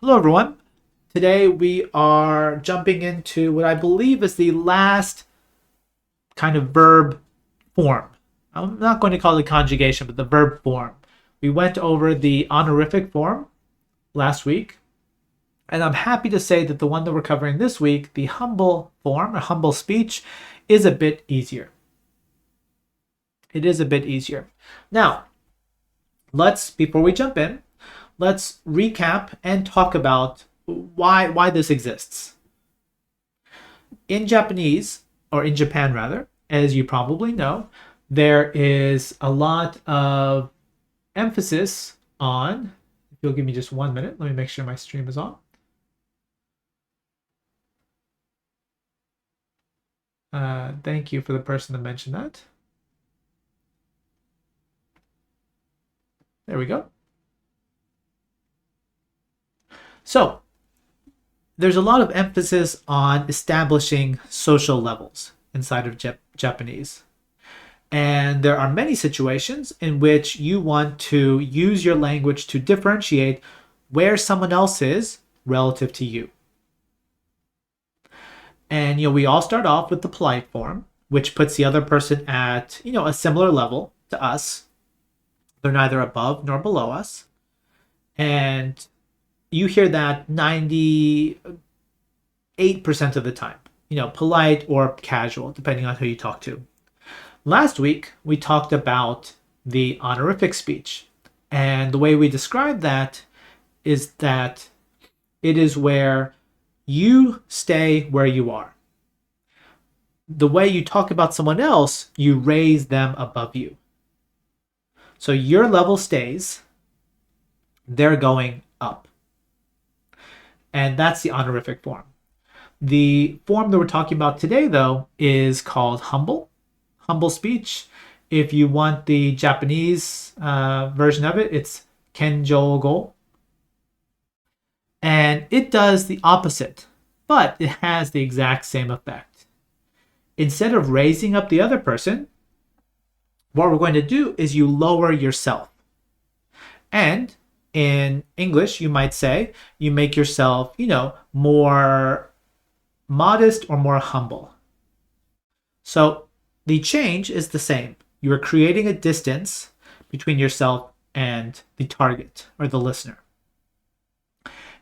Hello, everyone. Today we are jumping into what I believe is the last kind of verb form. I'm not going to call it conjugation, but the verb form. We went over the honorific form last week, and I'm happy to say that the one that we're covering this week, the humble form or humble speech, is a bit easier. It is a bit easier. Now, before we jump in, let's recap and talk about why this exists. In Japanese, or in Japan rather, as you probably know, there is a lot of emphasis on, if you'll give me just 1 minute, let me make sure my stream is on. Thank you for the person that mentioned that. There we go. So, there's a lot of emphasis on establishing social levels inside of Japanese. And there are many situations in which you want to use your language to differentiate where someone else is relative to you. And we all start off with the polite form, which puts the other person at a similar level to us. They're neither above nor below us. And you hear that 98% of the time, polite or casual, depending on who you talk to. Last week, we talked about the honorific speech. And the way we describe that is that it is where you stay where you are. The way you talk about someone else, you raise them above you. So your level stays, they're going up. And that's the honorific form. The form that we're talking about today, though, is called humble speech. If you want the Japanese version of it, it's kenjougo. And it does the opposite, but it has the exact same effect. Instead of raising up the other person, what we're going to do is you lower yourself. And in English, you might say you make yourself, more modest or more humble. So the change is the same. You are creating a distance between yourself and the target or the listener.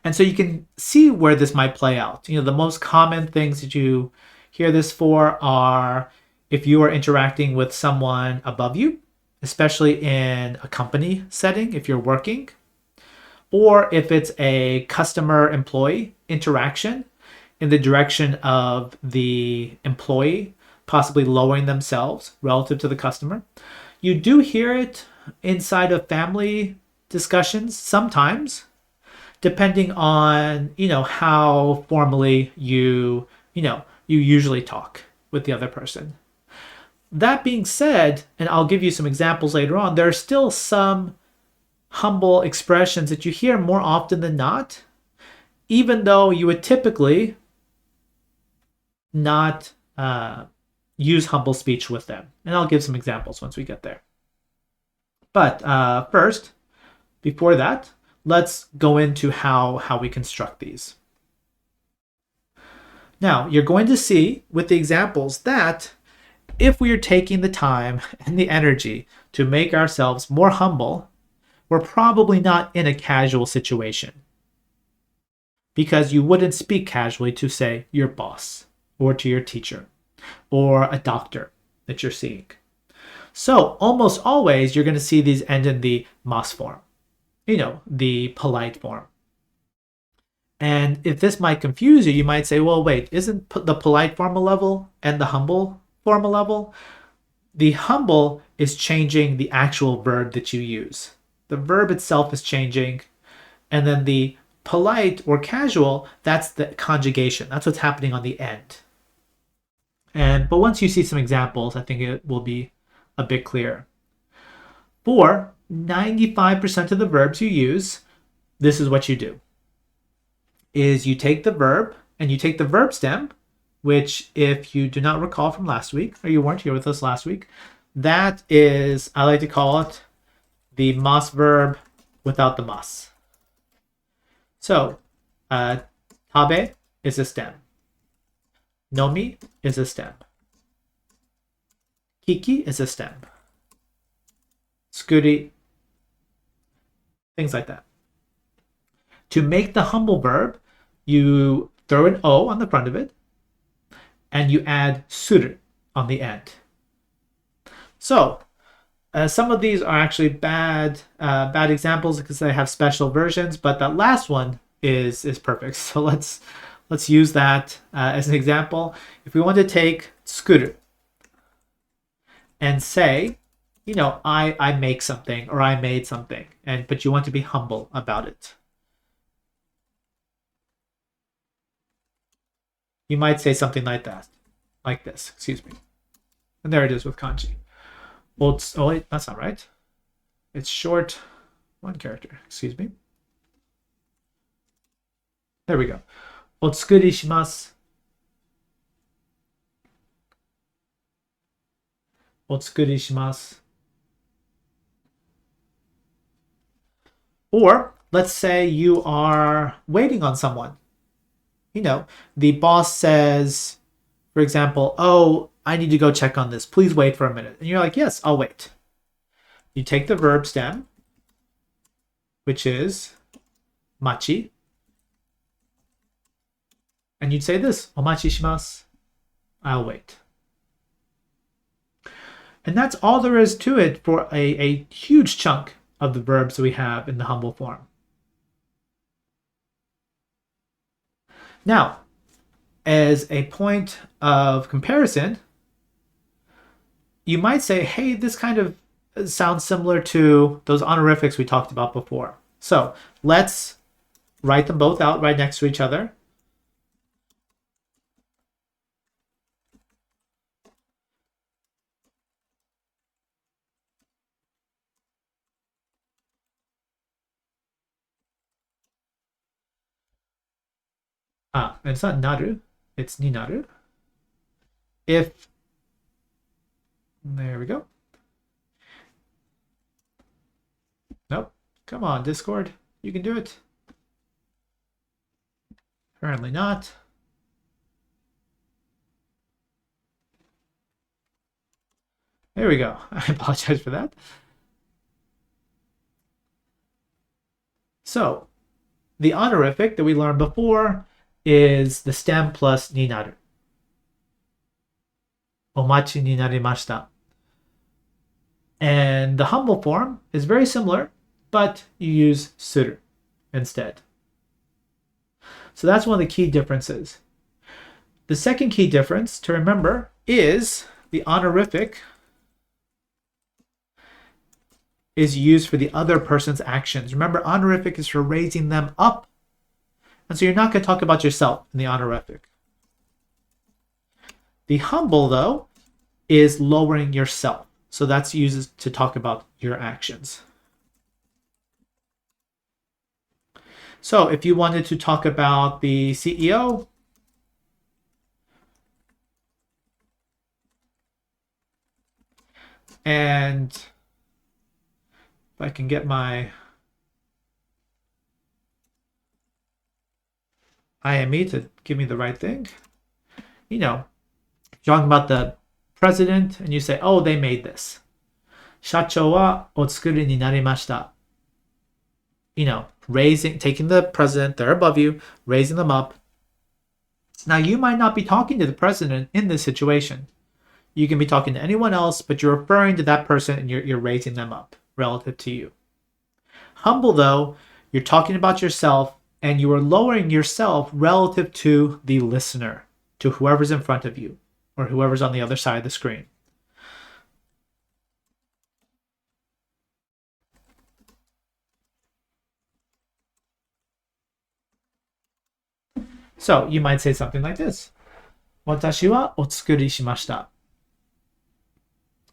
And so you can see where this might play out. The most common things that you hear this for are if you are interacting with someone above you, especially in a company setting, if you're working, or if it's a customer-employee interaction in the direction of the employee, possibly lowering themselves relative to the customer. You do hear it inside of family discussions sometimes, depending on, how formally you usually talk with the other person. That being said, and I'll give you some examples later on, there are still some humble expressions that you hear more often than not, even though you would typically not use humble speech with them. And I'll give some examples once we get there. But first, before that, let's go into how we construct these. Now, you're going to see with the examples that if we are taking the time and the energy to make ourselves more humble, we're probably not in a casual situation. Because you wouldn't speak casually to, say, your boss or to your teacher or a doctor that you're seeing. So almost always you're going to see these end in the mas form, the polite form. And if this might confuse you, you might say, well, wait, isn't the polite form a level and the humble form a level? The humble is changing the actual verb that you use. The verb itself is changing, and then the polite or casual, that's the conjugation. That's what's happening on the end. But once you see some examples, I think it will be a bit clearer. For 95% of the verbs you use, this is what you do. Is you take the verb and you take the verb stem, which if you do not recall from last week, or you weren't here with us last week, that is, I like to call it the mas verb without the mas. So Tabe is a stem. Nomi is a stem. Kiki is a stem. Skuri, things like that. To make the humble verb, you throw an O on the front of it, and you add suru on the end. So, some of these are actually bad examples because they have special versions, but that last one is perfect. So let's use that as an example. If we want to take skuru and say, I make something or I made something, but you want to be humble about it. You might say something like that, like this, excuse me. And there it is with kanji. Oh wait, that's not right. It's short, one character, excuse me. There we go. Otsukuri shimasu. Otsukuri shimasu. Or let's say you are waiting on someone. The boss says, for example, oh, I need to go check on this. Please wait for a minute. And you're like, yes, I'll wait. You take the verb stem, which is machi, and you'd say this, omachi shimasu, I'll wait. And that's all there is to it for a huge chunk of the verbs that we have in the humble form. Now, as a point of comparison, you might say, hey, this kind of sounds similar to those honorifics we talked about before. So let's write them both out right next to each other. And it's not naru, it's ninaru. If, there we go. Nope, come on, Discord, you can do it. Apparently not. There we go. I apologize for that. So, the honorific that we learned before is the stem plus ninaru. Omachi ni narimashita. And the humble form is very similar, but you use suru instead. So that's one of the key differences. The second key difference to remember is the honorific is used for the other person's actions. Remember, honorific is for raising them up. And so you're not going to talk about yourself in the honorific. The humble, though, is lowering yourself. So that's used to talk about your actions. So if you wanted to talk about the CEO, and if I can get my IME to give me the right thing, talking about the president, and you say, oh, they made this. Shacho wa otsukuri ni narimashita. Taking the president, they're above you, raising them up. Now, you might not be talking to the president in this situation. You can be talking to anyone else, but you're referring to that person and you're raising them up relative to you. Humble, though, you're talking about yourself and you are lowering yourself relative to the listener, to whoever's in front of you or whoever's on the other side of the screen. So you might say something like this. Watashi wa otsukuri shimashita.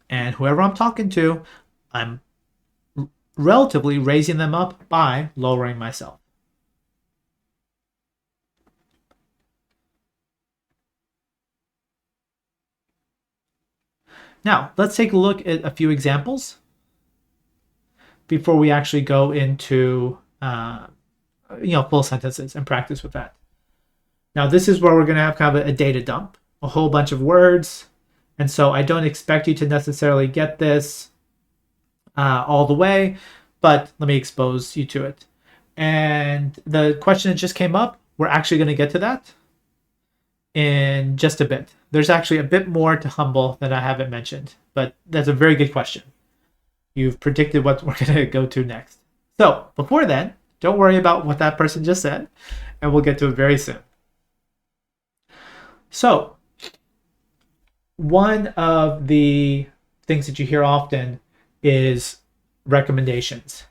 And whoever I'm talking to, I'm relatively raising them up by lowering myself. Now, let's take a look at a few examples before we actually go into full sentences and practice with that. Now, this is where we're going to have kind of a data dump, a whole bunch of words. And so I don't expect you to necessarily get this all the way, but let me expose you to it. And the question that just came up, we're actually going to get to that in just a bit. There's actually a bit more to humble that I haven't mentioned, but that's a very good question. You've predicted what we're going to go to next. So before then, don't worry about what that person just said, and we'll get to it very soon. So one of the things that you hear often is recommendations.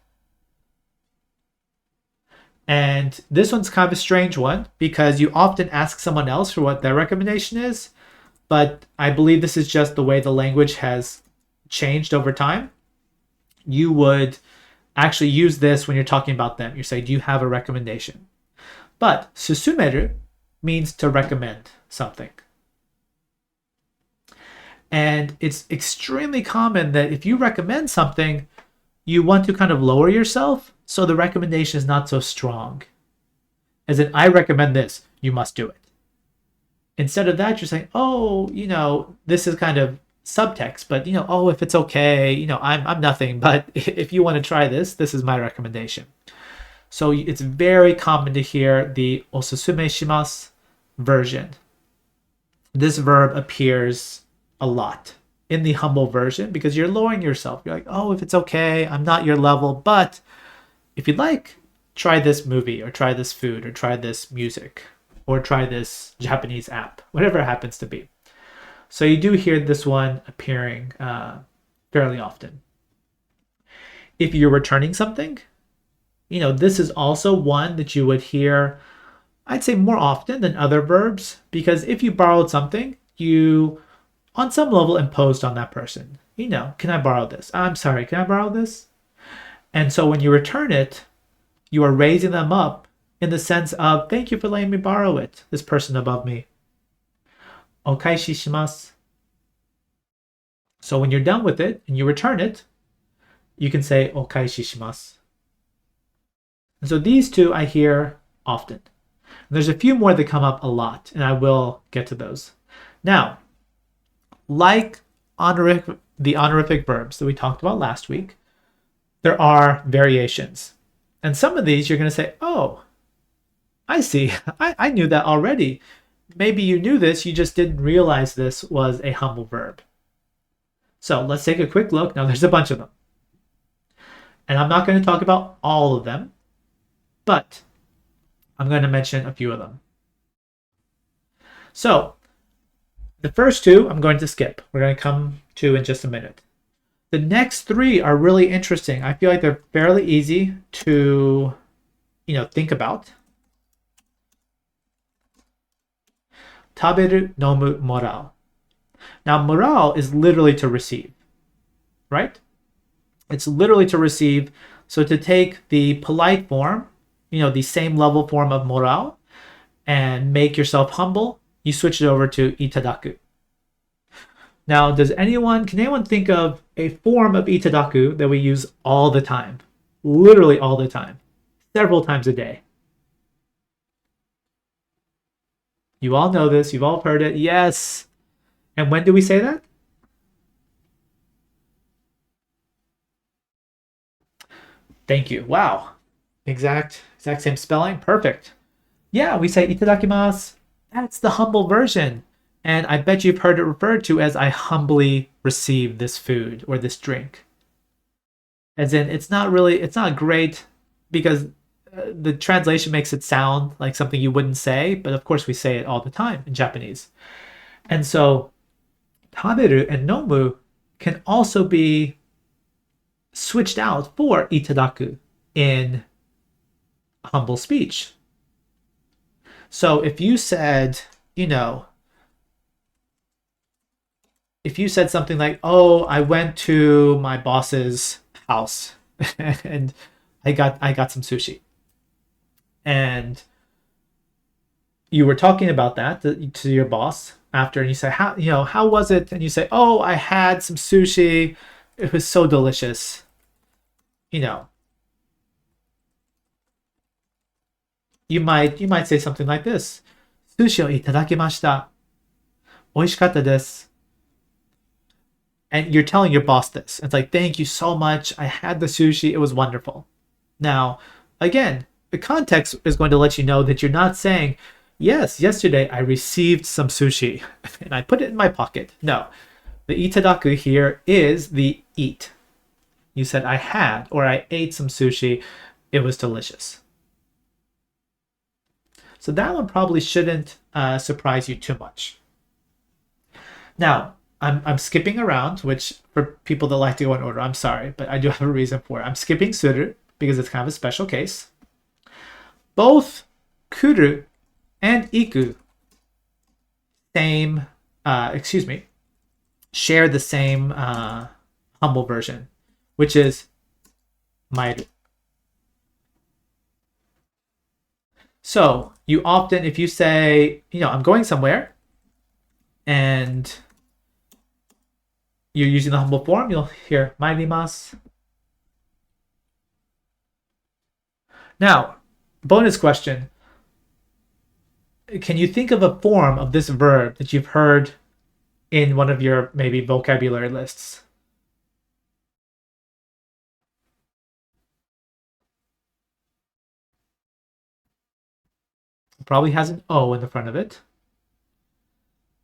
And this one's kind of a strange one because you often ask someone else for what their recommendation is, but I believe this is just the way the language has changed over time. You would actually use this when you're talking about them. You say, do you have a recommendation? But susumeru means to recommend something. And it's extremely common that if you recommend something, you want to kind of lower yourself so the recommendation is not so strong. As in, I recommend this, you must do it. Instead of that, you're saying, oh, this is kind of subtext, but oh, if it's okay, I'm nothing, but if you want to try this, this is my recommendation. So it's very common to hear the osusume shimasu version. This verb appears a lot in the humble version because you're lowering yourself. You're like, oh, if it's okay, I'm not your level, but if you'd like, try this movie or try this food or try this music or try this Japanese app, whatever it happens to be. So you do hear this one appearing fairly often. If you're returning something, this is also one that you would hear, I'd say more often than other verbs, because if you borrowed something, you on some level imposed on that person. Can I borrow this? I'm sorry, can I borrow this? And so when you return it, you are raising them up in the sense of, thank you for letting me borrow it, this person above me. Okaishi shimasu. So when you're done with it and you return it, you can say okaishi shimasu. And so these two I hear often. And there's a few more that come up a lot, and I will get to those. Now, like the honorific verbs that we talked about last week, there are variations. And some of these you're going to say, oh, I see. I knew that already. Maybe you knew this, you just didn't realize this was a humble verb. So let's take a quick look. Now there's a bunch of them. And I'm not going to talk about all of them, but I'm going to mention a few of them. So the first two I'm going to skip. We're going to come to in just a minute. The next three are really interesting. I feel like they're fairly easy to, think about. Taberu, nomu, morao. Now, morao is literally to receive, right? It's literally to receive. So to take the polite form, the same level form of morao, and make yourself humble, you switch it over to itadaku. Now, can anyone think of a form of itadaku that we use all the time? Literally all the time. Several times a day. You all know this. You've all heard it. Yes. And when do we say that? Thank you. Wow. Exact same spelling. Perfect. Yeah, we say itadakimasu. That's the humble version. And I bet you've heard it referred to as I humbly receive this food or this drink. As in, it's not great because the translation makes it sound like something you wouldn't say, but of course we say it all the time in Japanese. And so taberu and nomu can also be switched out for itadaku in humble speech. So if you said, if you said something like, oh, I went to my boss's house and I got some sushi. And you were talking about that to your boss after, and you say, how was it? And you say, oh, I had some sushi. It was so delicious. you might say something like this. Sushi o itadakimashita. Oishikatta desu. And you're telling your boss this. It's like, thank you so much. I had the sushi. It was wonderful. Now, again, the context is going to let you know that you're not saying, yes, yesterday I received some sushi and I put it in my pocket. No, the itadaku here is the eat. You said I had or I ate some sushi. It was delicious. So that one probably shouldn't surprise you too much. Now, I'm skipping around, which for people that like to go in order, I'm sorry, but I do have a reason for it. I'm skipping suru because it's kind of a special case. Both kuru and iku share the same humble version, which is maeru. So you often, if you say, I'm going somewhere, and you're using the humble form, you'll hear mairimasu. Now, bonus question. Can you think of a form of this verb that you've heard in one of your maybe vocabulary lists? It probably has an O in the front of it.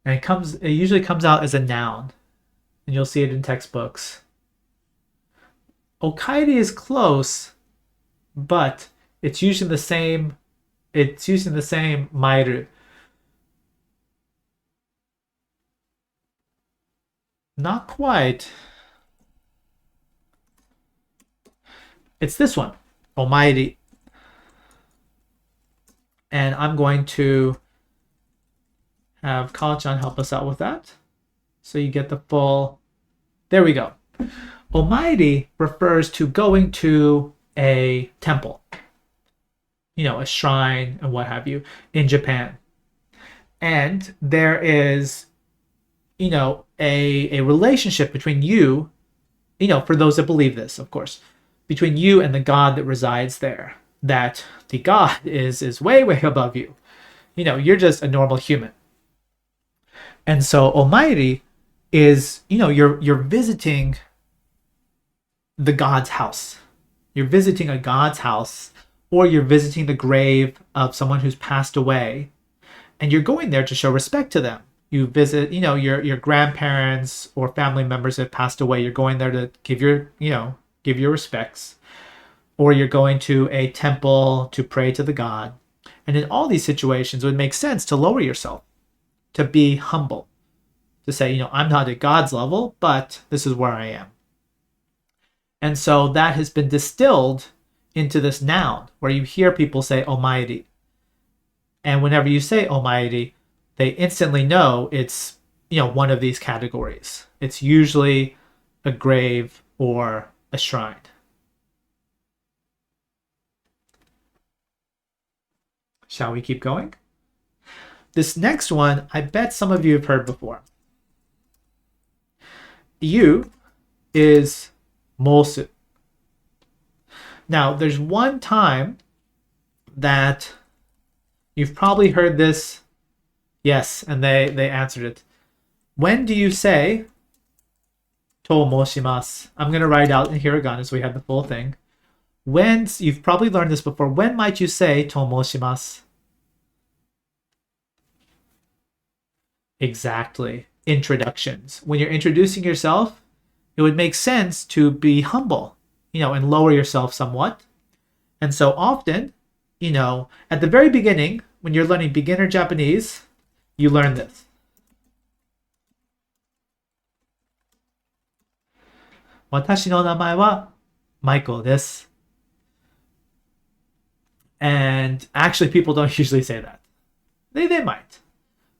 And it usually comes out as a noun. And you'll see it in textbooks. Okaeri is close, but it's using the same maeru. Not quite. It's this one, omairi. And I'm going to have Kala-chan help us out with that. So you get the full, there we go. Omairi refers to going to a temple, a shrine and what have you in Japan. And there is, a relationship between you, for those that believe this, of course, between you and the God that resides there, that the God is way, way above you. You're just a normal human. And so omairi is, you're visiting the God's house. You're visiting a God's house, or you're visiting the grave of someone who's passed away, and you're going there to show respect to them. You visit, your grandparents or family members have passed away. You're going there to give your respects, or you're going to a temple to pray to the God. And in all these situations, it would make sense to lower yourself, to be humble, to say, I'm not at God's level, but this is where I am. And so that has been distilled into this noun where you hear people say omairi. And whenever you say omairi, they instantly know it's, one of these categories. It's usually a grave or a shrine. Shall we keep going? This next one, I bet some of you have heard before. You is mosu. Now, there's one time that you've probably heard this, yes, and they answered it. When do you say to moshimasu? I'm going to write out in hiragana so we have the full thing. When, you've probably learned this before, when might you say to moshimasu? Exactly. Introductions. When you're introducing yourself, it would make sense to be humble, and lower yourself somewhat. And so often, at the very beginning, when you're learning beginner Japanese, you learn this. Watashi no namae wa Michael desu. And actually, people don't usually say that. They might.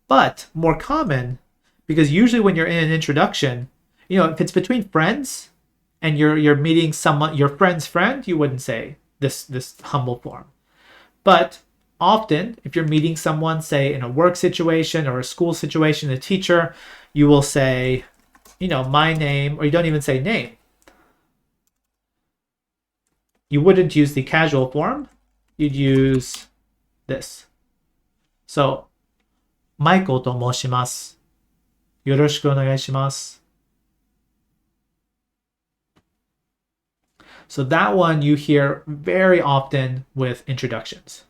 But more common, because usually when you're in an introduction, if it's between friends and you're meeting someone, your friend's friend, you wouldn't say this humble form. But often, if you're meeting someone, say in a work situation or a school situation, a teacher, you will say, my name, or you don't even say name. You wouldn't use the casual form. You'd use this. So, マイコと申します。よろしくお願いします。So that one you hear very often with introductions.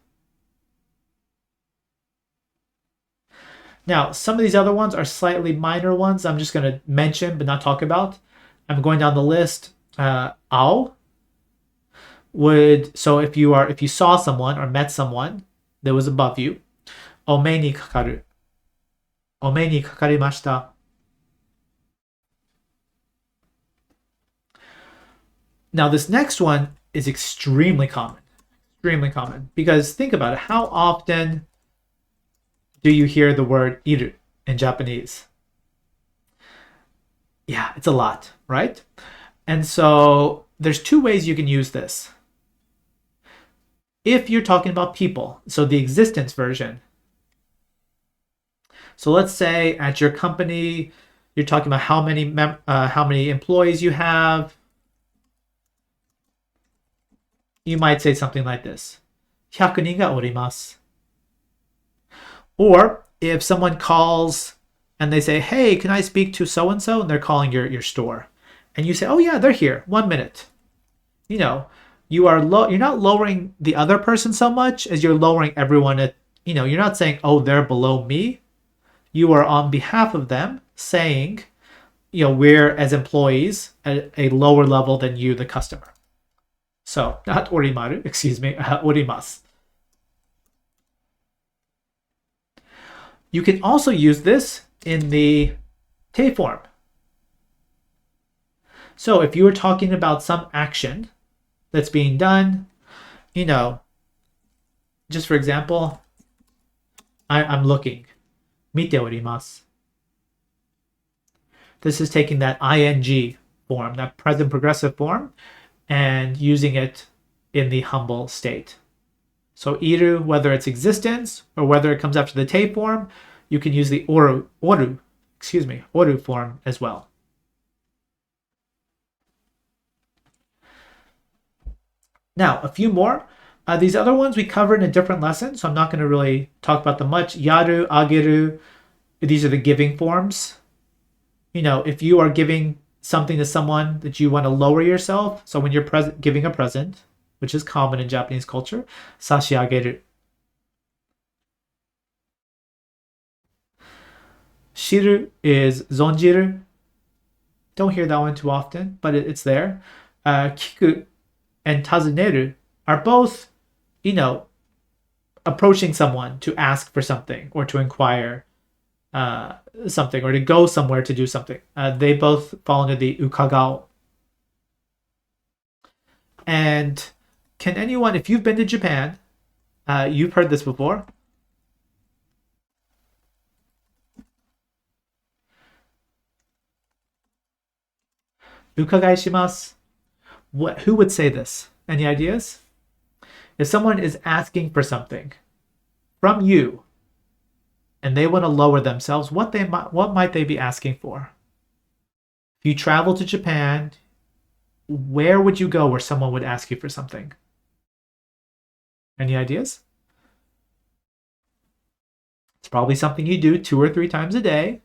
Now, some of these other ones are slightly minor ones I'm just going to mention but not talk about. I'm going down the list. Ao would, so if you saw someone or met someone that was above you, お目にかかる。お目にかかりました。Now, this next one is extremely common. Extremely common. Because think about it. How often do you hear the word iru in Japanese? Yeah, it's a lot, right? And so there's two ways you can use this. If you're talking about people, so the existence version. So let's say at your company, you're talking about how many employees you have. You might say something like this. 100人がおります. Or if someone calls and they say, hey, can I speak to so-and-so? And they're calling your store. And you say, oh yeah, they're here. 1 minute. You know, you're not lowering the other person so much as you're lowering everyone at, you're not saying, oh, they're below me. You are on behalf of them saying, we're as employees at a lower level than you, the customer. So, not orimaru, excuse me, orimasu. You can also use this in the te form. So if you were talking about some action that's being done, just for example, I'm looking. Mite orimasu. This is taking that ing form, that present progressive form, and using it in the humble state. So iru, whether it's existence or whether it comes after the te form, you can use the oru form as well. Now, a few more. These other ones we covered in a different lesson, so I'm not going to really talk about them much. Yaru, ageru, these are the giving forms. If you are giving something to someone that you want to lower yourself, so when you're giving a present, which is common in Japanese culture, sashiageru. Shiru is zonjiru. Don't hear that one too often, but it's there. Kiku and tazuneru are both, approaching someone to ask for something or to inquire something or to go somewhere to do something. They both fall under the ukagao. And can anyone, if you've been to Japan, you've heard this before. Ukagai shimasu. Who would say this? Any ideas? If someone is asking for something from you and they want to lower themselves, what might they be asking for? If you travel to Japan, where would you go where someone would ask you for something? Any ideas? It's probably something you do 2 or 3 times a day.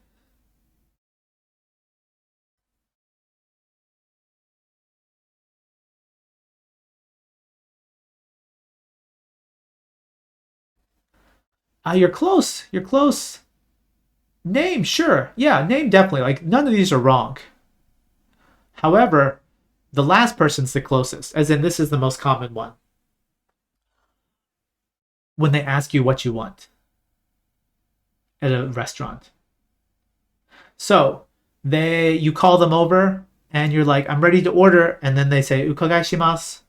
You're close. You're close. Name, sure. Yeah, name definitely. Like, none of these are wrong. However, the last person's the closest, as in this is the most common one. When they ask you what you want at a restaurant. So, you call them over and you're like, I'm ready to order, and then they say, ukagai shimasu.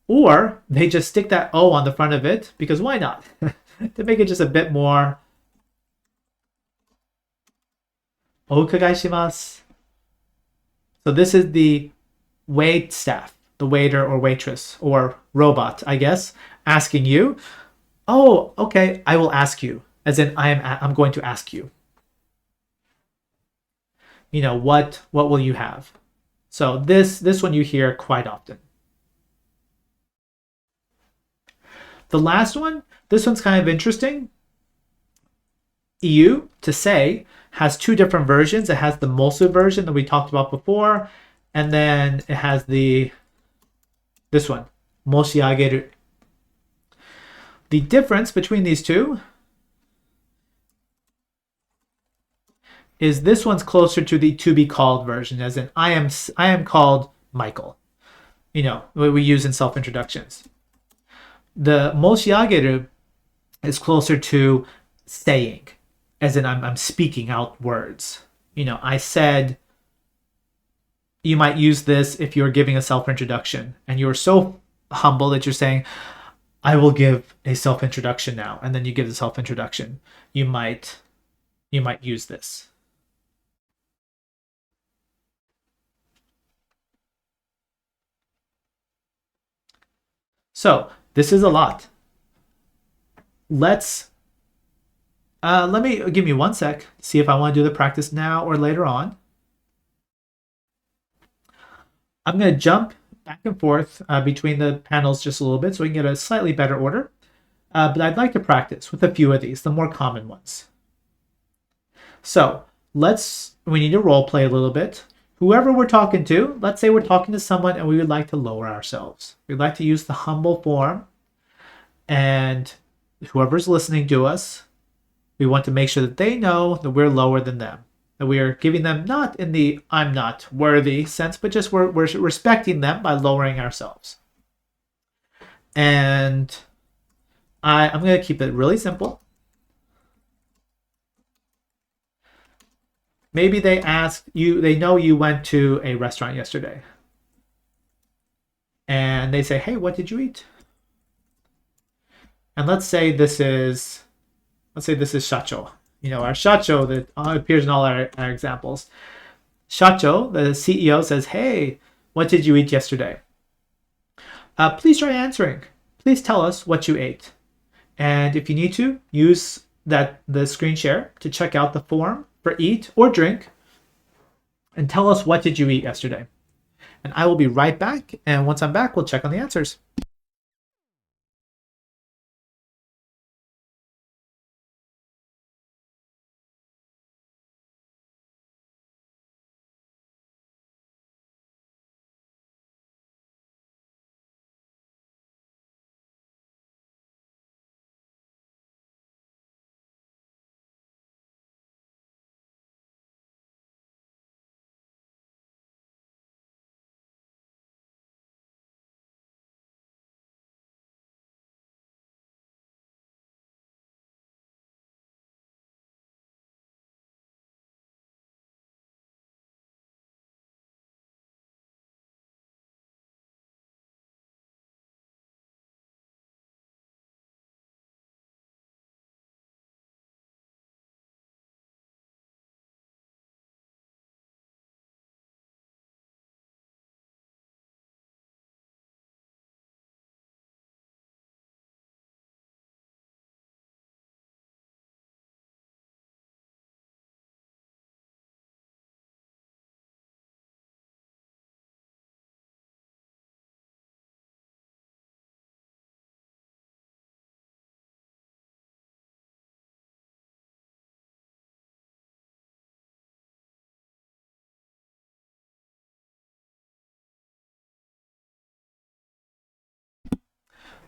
Or they just stick that O on the front of it, because why not? To make it just a bit more. O ukagai shimasu. So this is the wait staff, the waiter or waitress or robot, I guess, asking you, oh, okay, I will ask you. As in, I'm going to ask you. What will you have? So this one you hear quite often. The last one, This one's kind of interesting. EU, to say, has two different versions. It has the mosu version that we talked about before, and then it has this one, moshiageru. The difference between these two is this one's closer to the to be called version, as in I am called Michael. You know, what we use in self-introductions. The moshiageru is closer to saying, as in I'm speaking out words. You know, I said, you might use this if you're giving a self-introduction and you're so humble that you're saying, I will give a self-introduction now, and then you give the self-introduction. You might use this. So this is a lot. Let me give me 1 sec, see if I want to do the practice now or later on. I'm going to jump back and forth between the panels just a little bit so we can get a slightly better order. But I'd like to practice with a few of these, the more common ones. So we need to role play a little bit. Whoever we're talking to, let's say we're talking to someone and we would like to lower ourselves. We'd like to use the humble form, and whoever's listening to us, we want to make sure that they know that we're lower than them, that we are giving them not in the I'm not worthy sense, but just we're respecting them by lowering ourselves. And I'm going to keep it really simple. Maybe they know you went to a restaurant yesterday. And they say, hey, what did you eat? And let's say this is Shacho. You know, our Shacho that appears in all our examples. Shacho, the CEO, says, hey, what did you eat yesterday? Please try answering. Please tell us what you ate. And if you need to, use the screen share to check out the form for eat or drink, and tell us what did you eat yesterday. And I will be right back, and once I'm back, we'll check on the answers.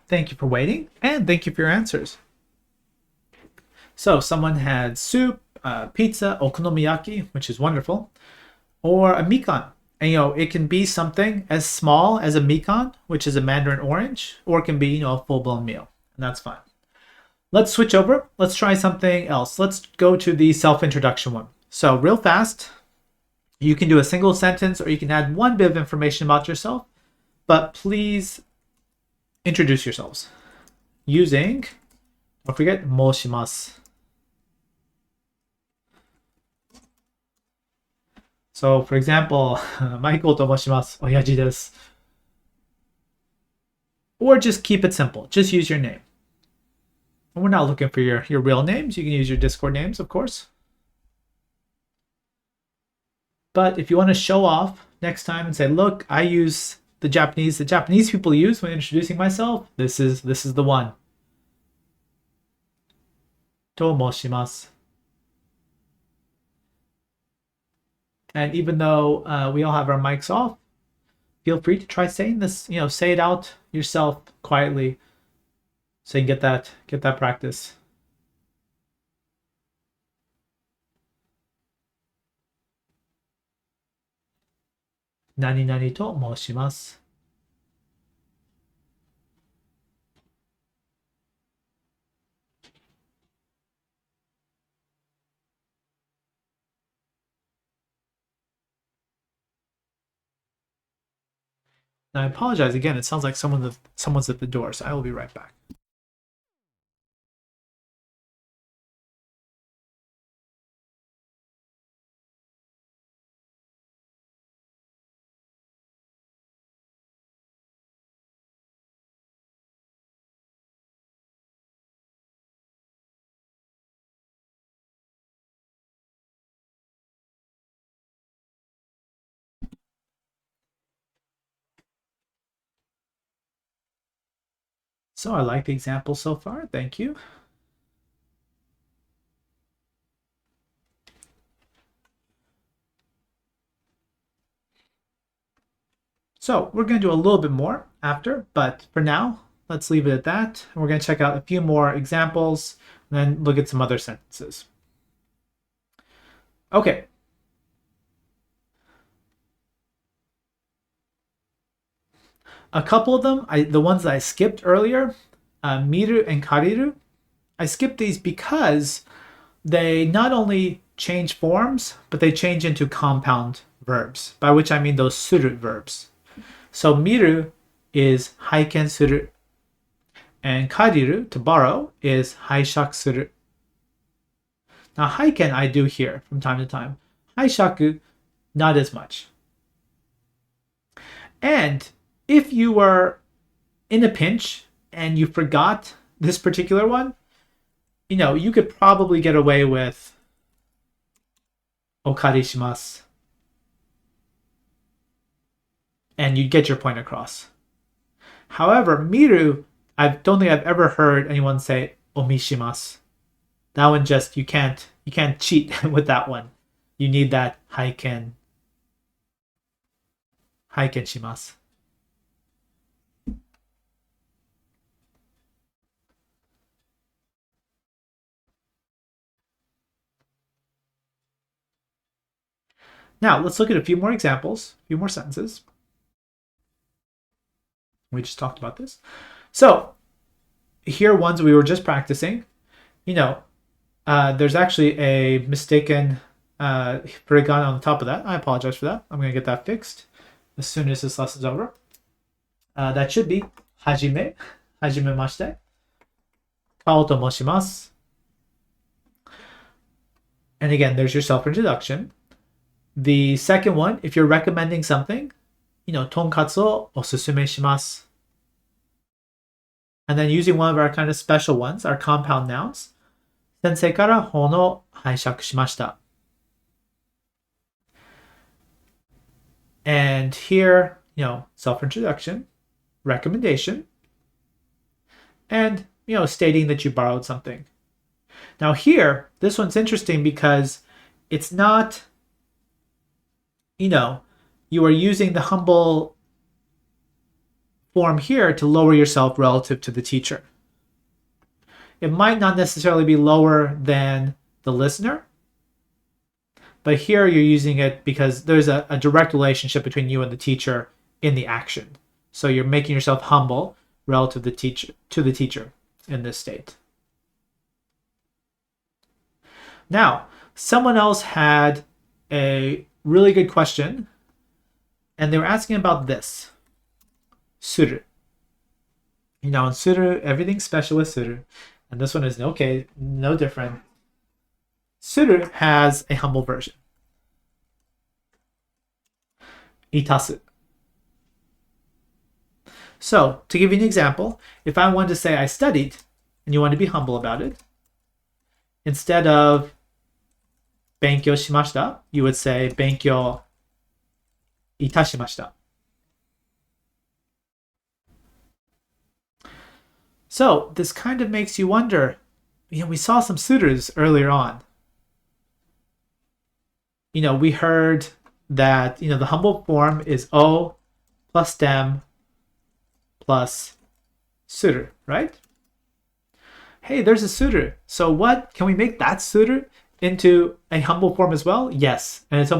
Thank you for waiting, and thank you for your answers. So someone had soup, pizza, okonomiyaki, which is wonderful, or a mikan. And, you know, it can be something as small as a mikan, which is a mandarin orange, or it can be, you know, a full-blown meal, and that's fine. Let's switch over. Let's try something else. Let's go to the self-introduction one. So real fast, you can do a single sentence, or you can add one bit of information about yourself, but please introduce yourselves using, don't forget, moshimasu. So, for example, Michael to moshimasu, oyaji desu. Or just keep it simple. Just use your name. And we're not looking for your real names. You can use your Discord names, of course. But if you want to show off next time and say, look, I use the Japanese people use when introducing myself, this is the one. と申します. And even though we all have our mics off, feel free to try saying this, say it out yourself quietly so you can get that practice. 何々と申します. Now I apologize again, it sounds like someone's at the door, so I will be right back. So I like the example so far. Thank you. So we're going to do a little bit more after, but for now, let's leave it at that. We're going to check out a few more examples and then look at some other sentences. Okay. A couple of them, the ones that I skipped earlier, miru and kariru, I skipped these because they not only change forms, but they change into compound verbs, by which I mean those suru verbs. So miru is haiken suru, and kariru, to borrow, is haishaku suru. Now haiken I do here from time to time. Haishaku, not as much. And if you were in a pinch and you forgot this particular one, you could probably get away with okari shimasu. And you'd get your point across. However, miru, I don't think I've ever heard anyone say omishimasu. That one just, you can't cheat with that one. You need that haiken shimasu. Now, let's look at a few more examples, a few more sentences. We just talked about this. So, here are ones we were just practicing. There's actually a mistaken hiragana on the top of that. I apologize for that. I'm going to get that fixed as soon as this lesson's over. That should be hajimemashite. Kao to moshimasu. And again, there's your self-introduction. The second one, if you're recommending something, tonkatsu o osusume shimasu. And then using one of our kind of special ones, our compound nouns, sensei kara hon o haishaku shimashita. And here, self-introduction, recommendation, and, stating that you borrowed something. Now here, this one's interesting because it's not, you are using the humble form here to lower yourself relative to the teacher. It might not necessarily be lower than the listener, but here you're using it because there's a direct relationship between you and the teacher in the action. So you're making yourself humble relative to the teacher in this state. Now, someone else had a really good question, and they were asking about this. Suru. In suru, everything's special with suru. And this one is no different. Suru has a humble version. Itasu. So, to give you an example, if I wanted to say I studied, and you want to be humble about it, instead of benkyou shimashita, you would say benkyou itashimashita. So this kind of makes you wonder, we saw some sutras earlier on. We heard that, the humble form is O plus stem plus sutru, right? Hey, there's a sutru. So what? Can we make that sutru into a humble form as well? Yes. And it's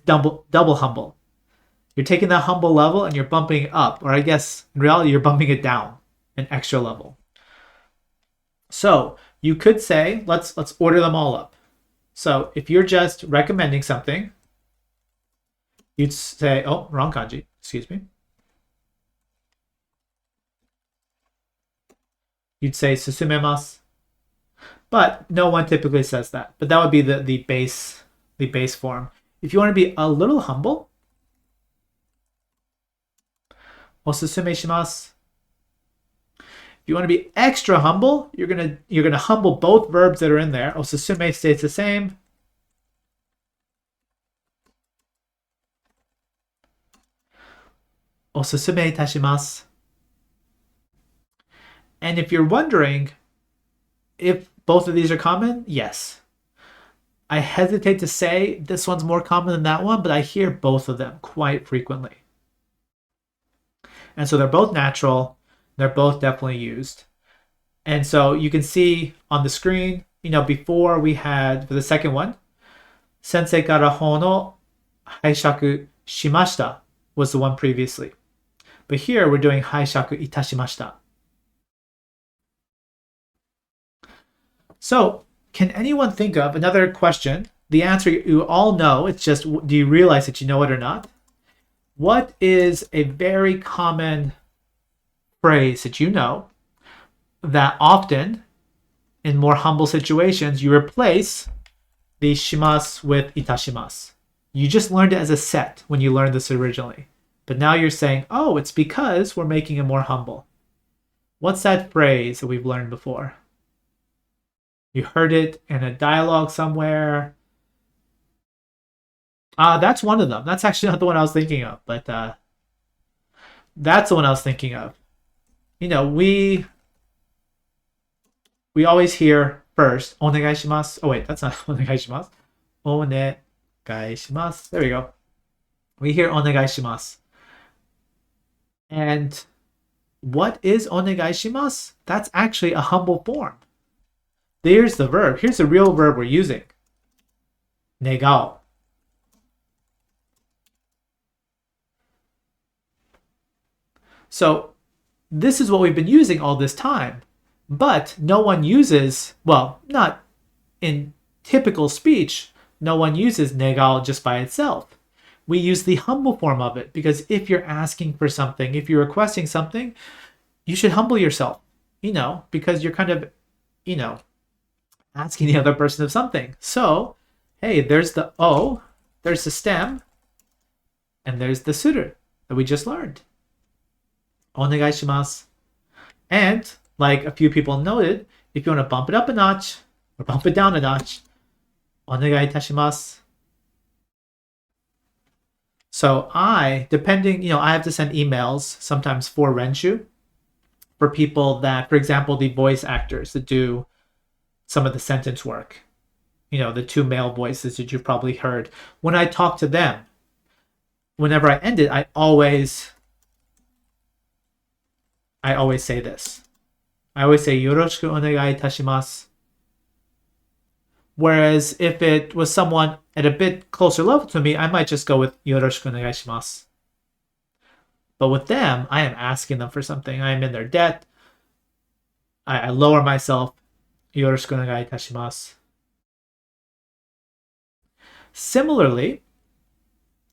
double humble. You're taking that humble level and you're bumping it up. Or I guess in reality, you're bumping it down an extra level. So you could say, let's order them all up. So if you're just recommending something, you'd say, oh, wrong kanji, excuse me. You'd say susumemasu. But no one typically says that. But that would be the base form. If you want to be a little humble, osusume shimasu. If you want to be extra humble, you're gonna humble both verbs that are in there. Osusume stays the same. Osusume itashimasu. And if you're wondering if both of these are common, yes. I hesitate to say this one's more common than that one, but I hear both of them quite frequently. And so they're both natural. They're both definitely used. And so you can see on the screen, before we had, for the second one, sensei kara hon no haishaku shimashita was the one previously. But here we're doing haishaku itashimashita. So, can anyone think of another question? The answer you all know, it's just, do you realize that you know it or not? What is a very common phrase that you know that often, in more humble situations, you replace the shimasu with itashimasu? You just learned it as a set when you learned this originally. But now you're saying, oh, it's because we're making it more humble. What's that phrase that we've learned before? You heard it in a dialogue somewhere. That's one of them. That's actually not the one I was thinking of, but that's the one I was thinking of. We always hear first, onegai shimasu. Oh wait, that's not onegai shimasu. Onegai shimasu. There we go. We hear onegai shimasu. And what is onegai shimasu? That's actually a humble form. There's the verb. Here's the real verb we're using. Negao. So this is what we've been using all this time. But no one uses, well, not in typical speech, no one uses negao just by itself. We use the humble form of it because if you're asking for something, if you're requesting something, you should humble yourself, because you're kind of, asking the other person of something. So, hey, there's the O, there's the stem, and there's the sutru that we just learned. Onegai shimasu. And, like a few people noted, if you want to bump it up a notch or bump it down a notch, onegai itashimasu. So I have to send emails sometimes for Renshu for people that, for example, the voice actors that do some of the sentence work, the two male voices that you've probably heard. When I talk to them, whenever I end it, I always say this. I always say yoroshiku onegai itashimasu. Whereas if it was someone at a bit closer level to me, I might just go with yoroshiku onegai shimasu. But with them, I am asking them for something. I am in their debt. I lower myself. Yoroshiku onegai itashimasu. Similarly,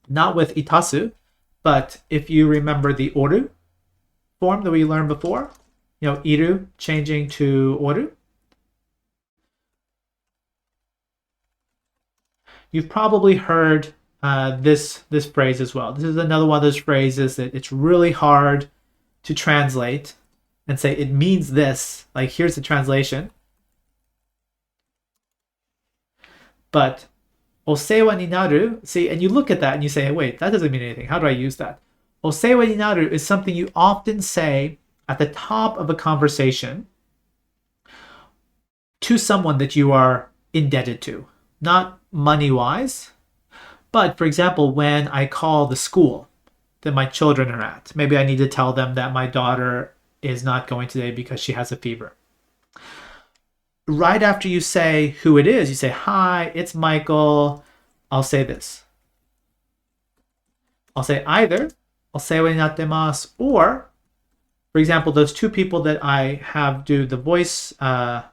not with itasu, but if you remember the oru form that we learned before, iru changing to oru, you've probably heard this phrase as well. This is another one of those phrases that it's really hard to translate and say it means this. Like, here's the translation. But osewa ni naru, see, and you look at that and you say, wait, that doesn't mean anything. How do I use that? Osewa ni naru is something you often say at the top of a conversation to someone that you are indebted to. Not money-wise, but for example, when I call the school that my children are at, maybe I need to tell them that my daughter is not going today because she has a fever. Right after you say who it is, you say, "Hi, it's Michael." I'll say this. I'll say either, "Osewa ni natte masu," or, for example, those two people that I have do the voice work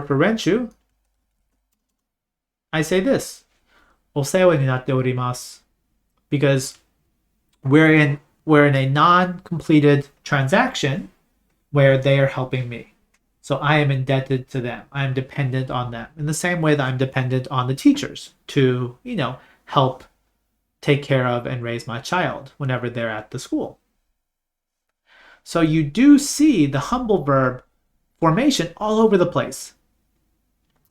for Renshu, I say this, "Osewa ni natte orimasu," because we're in a non-completed transaction where they are helping me. So I am indebted to them. I am dependent on them in the same way that I'm dependent on the teachers to, help take care of and raise my child whenever they're at the school. So you do see the humble verb formation all over the place.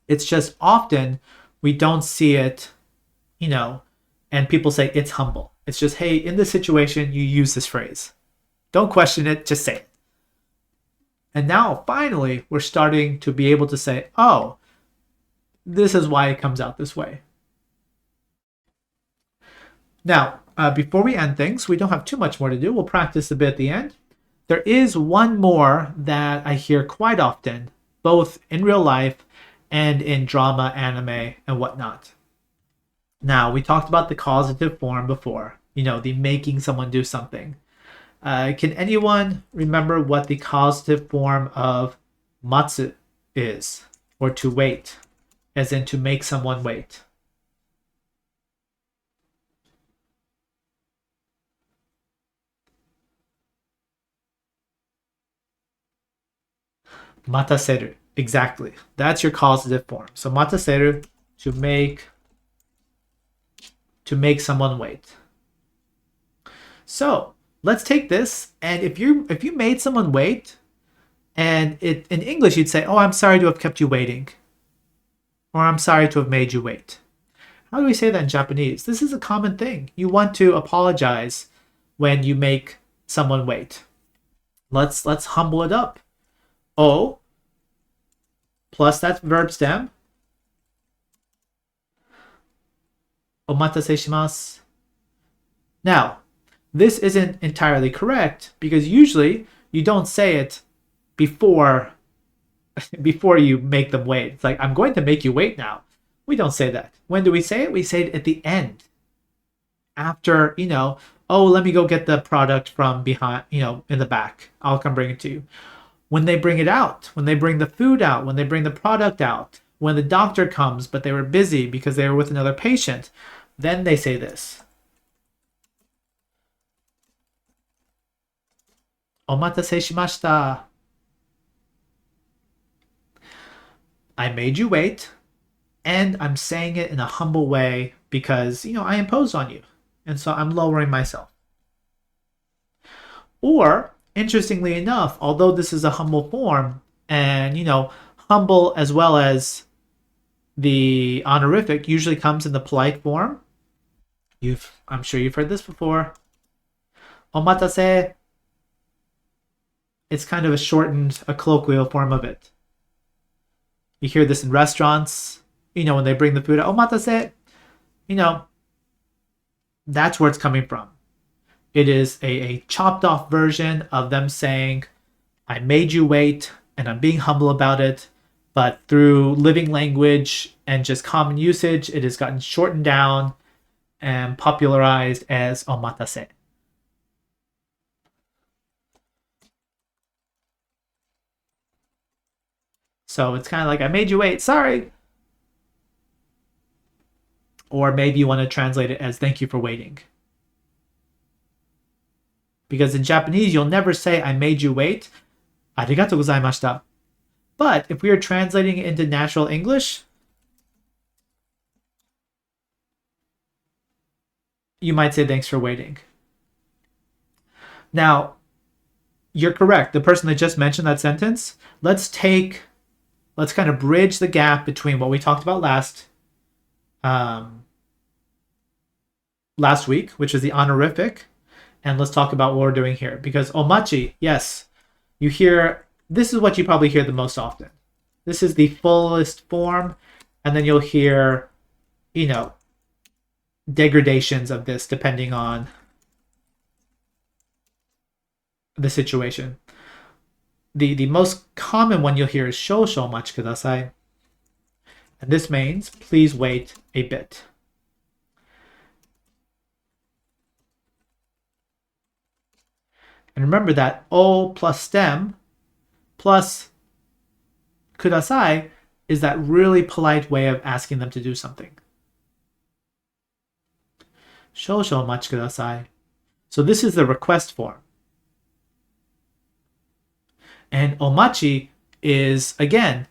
It's just often we don't see it, and people say it's humble. It's just, hey, in this situation, you use this phrase. Don't question it, just say it. And now, finally, we're starting to be able to say, oh, this is why it comes out this way. Now, before we end things, we don't have too much more to do. We'll practice a bit at the end. There is one more that I hear quite often, both in real life and in drama, anime, and whatnot. Now, we talked about the causative form before, the making someone do something. Can anyone remember what the causative form of matsu is, or to wait, as in to make someone wait? Mataseru, exactly. That's your causative form. So mataseru, to make someone wait. So let's take this, and if you made someone wait, and in English you'd say, "Oh, I'm sorry to have kept you waiting," or "I'm sorry to have made you wait." How do we say that in Japanese? This is a common thing. You want to apologize when you make someone wait. Let's humble it up. O plus that verb stem. Omatase shimasu. Now, this isn't entirely correct because usually you don't say it before you make them wait. It's like, "I'm going to make you wait now." We don't say that. When do we say it? We say it at the end. After, "Oh, let me go get the product from behind, in the back. I'll come bring it to you." When they bring it out, when they bring the food out, when they bring the product out, when the doctor comes, but they were busy because they were with another patient, then they say this. Omatase shimashita. I made you wait, and I'm saying it in a humble way because, I imposed on you. And so I'm lowering myself. Or, interestingly enough, although this is a humble form, and, humble as well as the honorific usually comes in the polite form. I'm sure you've heard this before. Omatase. It's kind of a colloquial form of it. You hear this in restaurants, when they bring the food out, "Omatase." That's where it's coming from. It is a chopped off version of them saying, "I made you wait, and I'm being humble about it." But through living language and just common usage, it has gotten shortened down and popularized as omatase. So it's kind of like, "I made you wait, sorry." Or maybe you want to translate it as "thank you for waiting." Because in Japanese, you'll never say "I made you wait." "Arigatou gozaimashita." But if we are translating it into natural English, you might say "thanks for waiting." Now, you're correct. The person that just mentioned that sentence, let's kind of bridge the gap between what we talked about last week, which is the honorific, and let's talk about what we're doing here. Because omachi, yes, this is what you probably hear the most often. This is the fullest form. And then you'll hear, you know, degradations of this depending on the situation. The most common one you'll hear is shōshō omachi kudasai. And this means please wait a bit. And remember that o plus stem plus kudasai is that really polite way of asking them to do something. Shōshō omachi kudasai. So this is the request form. And omachi is, again,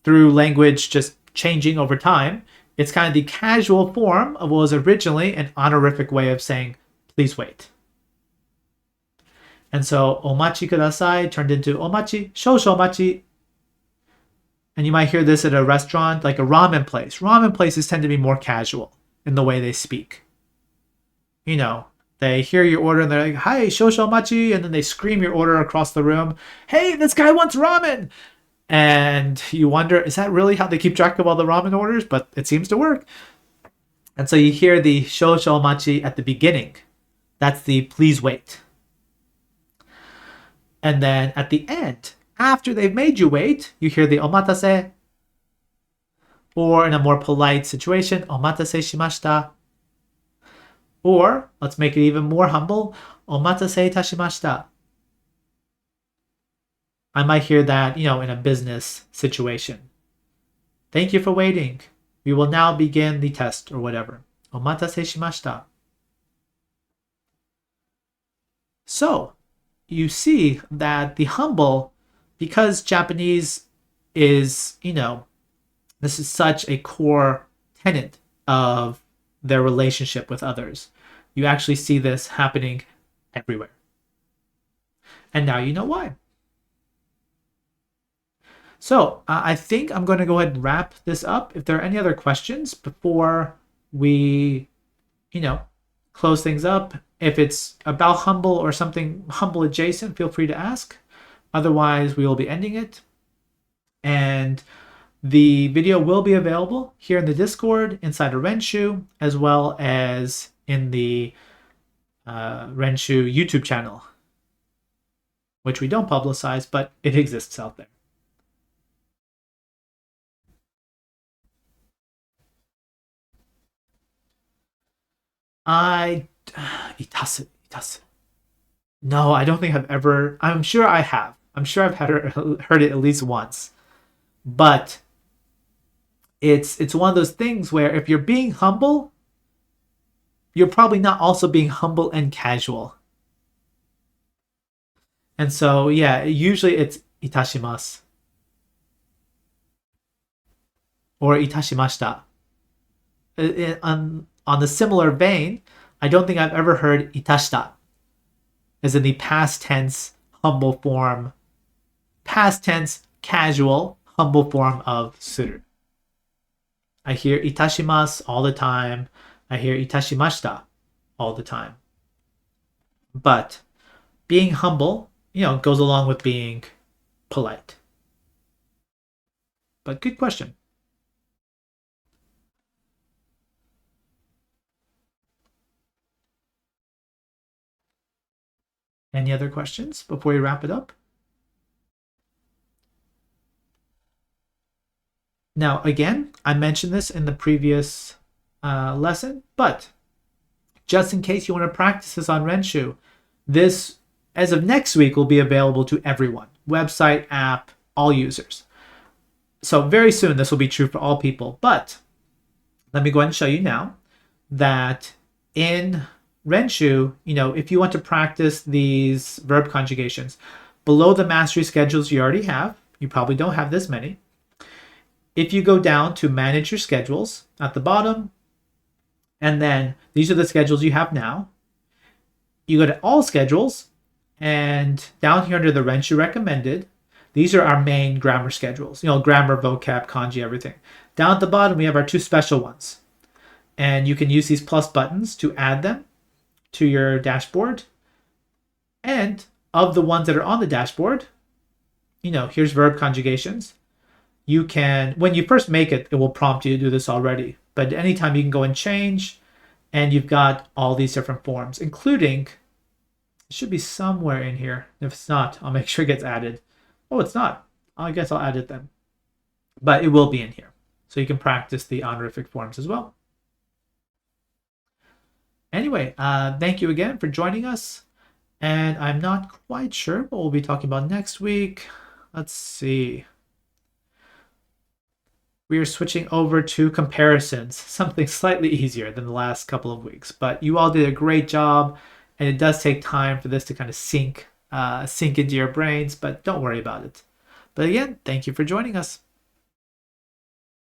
through language just changing over time, it's kind of the casual form of what was originally an honorific way of saying, please wait. And so omachi kudasai turned into omachi, shōshō omachi. And you might hear this at a restaurant, like a ramen place. Ramen places tend to be more casual in the way they speak. You know, they hear your order and they're like, hi, shōshō omachi, and then they scream your order across the room. Hey, this guy wants ramen. And you wonder, is that really how they keep track of all the ramen orders? But it seems to work. And so you hear the shōshō omachi at the beginning. That's the please wait. And then at the end, after they've made you wait, you hear the omatase. Or in a more polite situation, omatase shimashita. Or, let's make it even more humble, omatase itashimashita. I might hear that, you know, in a business situation. Thank you for waiting. We will now begin the test or whatever. Omatase shimashita. So, you see that the humble, because Japanese is, you know, this is such a core tenet of their relationship with others. You actually see this happening everywhere. And now you know why. So I think I'm going to go ahead and wrap this up. If there are any other questions before we, you know, close things up, if it's about humble or something humble adjacent, feel free to ask. Otherwise, we will be ending it. And the video will be available here in the Discord, inside of Renshu, as well as in the Renshu YouTube channel, which we don't publicize, but it exists out there. Itasu. No, I don't think I've ever. I'm sure I have. I'm sure I've heard it at least once. But it's one of those things where if you're being humble, you're probably not also being humble and casual. And so, yeah, usually it's itashimasu or itashimashita. On the similar vein, I don't think I've ever heard itashita, as in the past tense humble form, past tense casual humble form of suru. I hear itashimasu all the time. I hear itashimashita all the time. But being humble, you know, goes along with being polite. But good question. Any other questions before we wrap it up? Now, again, I mentioned this in the previous lesson, but just in case you want to practice this on Renshu, this, as of next week, will be available to everyone. Website, app, all users. So very soon, this will be true for all people. But let me go ahead and show you now that in Renshu, you know, if you want to practice these verb conjugations, below the mastery schedules you already have, you probably don't have this many. If you go down to manage your schedules at the bottom, and then these are the schedules you have now, you go to all schedules, and down here under the Renshu recommended, these are our main grammar schedules, you know, grammar, vocab, kanji, everything. Down at the bottom, we have our two special ones. And you can use these plus buttons to add them to your dashboard. And of the ones that are on the dashboard, you know, here's verb conjugations. you can, when you first make it, it will prompt you to do this already. But anytime you can go and change, and you've got all these different forms, including, it should be somewhere in here. If it's not, I'll make sure it gets added. Oh, it's not. I guess I'll add it then. But it will be in here. So you can practice the honorific forms as well. Anyway, thank you again for joining us. And I'm not quite sure what we'll be talking about next week. Let's see. We are switching over to comparisons, something slightly easier than the last couple of weeks. But you all did a great job, and it does take time for this to kind of sink into your brains, but don't worry about it. But again, thank you for joining us.